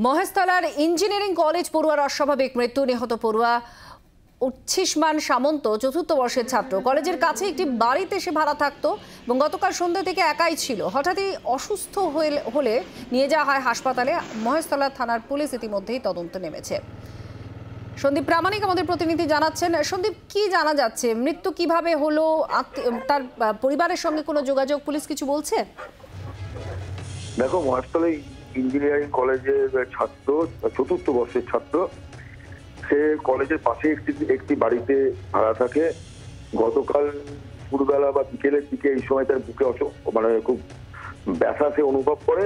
মহেশতলার engineering college পড়ুয়ার অস্বাভাবিক মৃত্যু। নিহত পড়ুয়া উচ্ছিষ্মান সামন্ত চতুর্থ বর্ষের ছাত্র। কলেজের কাছে একটি বাড়িতে সে ভাড়া থাকতো এবং গতকাল সন্ধ্যা থেকে একাই ছিল। হঠাৎই অসুস্থ হলে নিয়ে যাওয়া হয় হাসপাতালে। মহেশতলা থানার পুলিশ ইতিমধ্যেই তদন্তে নেমেছে। সন্দীপ প্রামাণিক আমাদের প্রতিনিধি জানাচ্ছেন। সন্দীপ, কি জানা যাচ্ছে? মৃত্যু কিভাবে হলো? তার পরিবারের সঙ্গে কোনো যোগাযোগ পুলিশ কিছু বলছে? দেখো, মহেশতলা ইঞ্জিনিয়ারিং কলেজের ছাত্র, চতুর্থ বর্ষের ছাত্র। সে কলেজের পাশে একটি বাড়িতে ভাড়া থাকে। গতকাল দুপুরবেলা বা বিকেলের দিকে এই সময় তার বুকে খুব ব্যথা সে অনুভব করে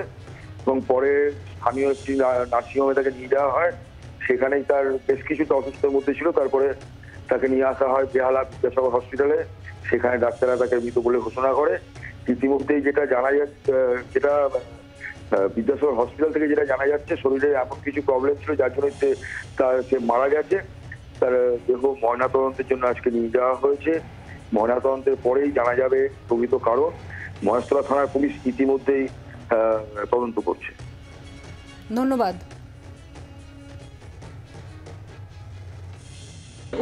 এবং পরে স্থানীয় একটি নার্সিংহোমে তাকে নিয়ে যাওয়া হয়। সেখানেই তার বেশ কিছুটা অসুস্থতার মধ্যে ছিল। তারপরে তাকে নিয়ে আসা হয় বেহালা বিদ্যাসাগর হসপিটালে। সেখানে ডাক্তাররা তাকে মৃত বলে ঘোষণা করে। ইতিমধ্যেই যেটা জানা যাচ্ছে, বিদ্যাসাগর হসপিটাল থেকে যেটা জানা যাচ্ছে, শরীরে এমন কিছু প্রবলেম ছিল যার জন্য সে মারা গেছে। তার দেহ ময়নাতদন্তের জন্য আজকে নিয়ে যাওয়া হয়েছে। ময়নাতদন্তের পরেই জানা যাবে প্রকৃত কারণ। মহেশতলা থানার পুলিশ ইতিমধ্যেই তদন্ত করছে। ধন্যবাদ।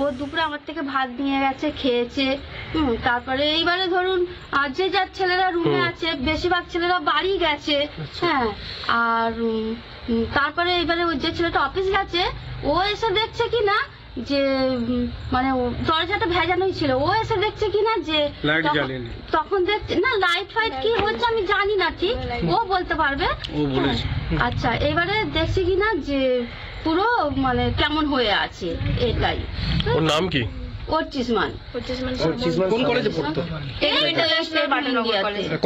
ও দুপুরে আমার থেকে ভাত নিয়ে গেছে, খেয়েছে। তারপরে এইবারে ধরুন যে যার ছেলেরা রুমে আছে, বেশিরভাগ ছেলেরা বাড়ি গেছে। হ্যাঁ, আর তারপরে এবারে যে ছেলেটা অফিস গেছে, ও এসে দেখছে কি না যে মানে দরজাটা ভেজানোই ছিল। ও এসে দেখছে কি না যে তখন দেখছে না লাইট ফাইট কি হচ্ছে আমি জানি না, ঠিক ও বলতে পারবে। আচ্ছা, এবারে দেখছি কি না যে পুরো মানে কেমন হয়ে আছে। এটাই। ওর নাম কি? উচ্ছিষ্মান। কোন কলেজে পড়তো?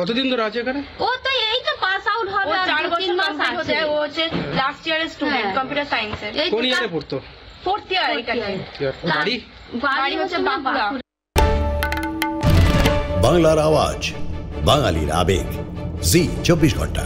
কতদিন ধরে আছে এখানে? ও তো এই তো পাস আউট হবে, 4 বছর মাস আছে। ও হচ্ছে লাস্ট ইয়ারের স্টুডেন্ট, কম্পিউটার সায়েন্সের। কোন ইয়ারে পড়তো? 4th ইয়ার। বাড়ি হচ্ছে বাঁকুড়া। বাংলার আওয়াজ, বাঙালির আবেগ, জি 24 ঘন্টা।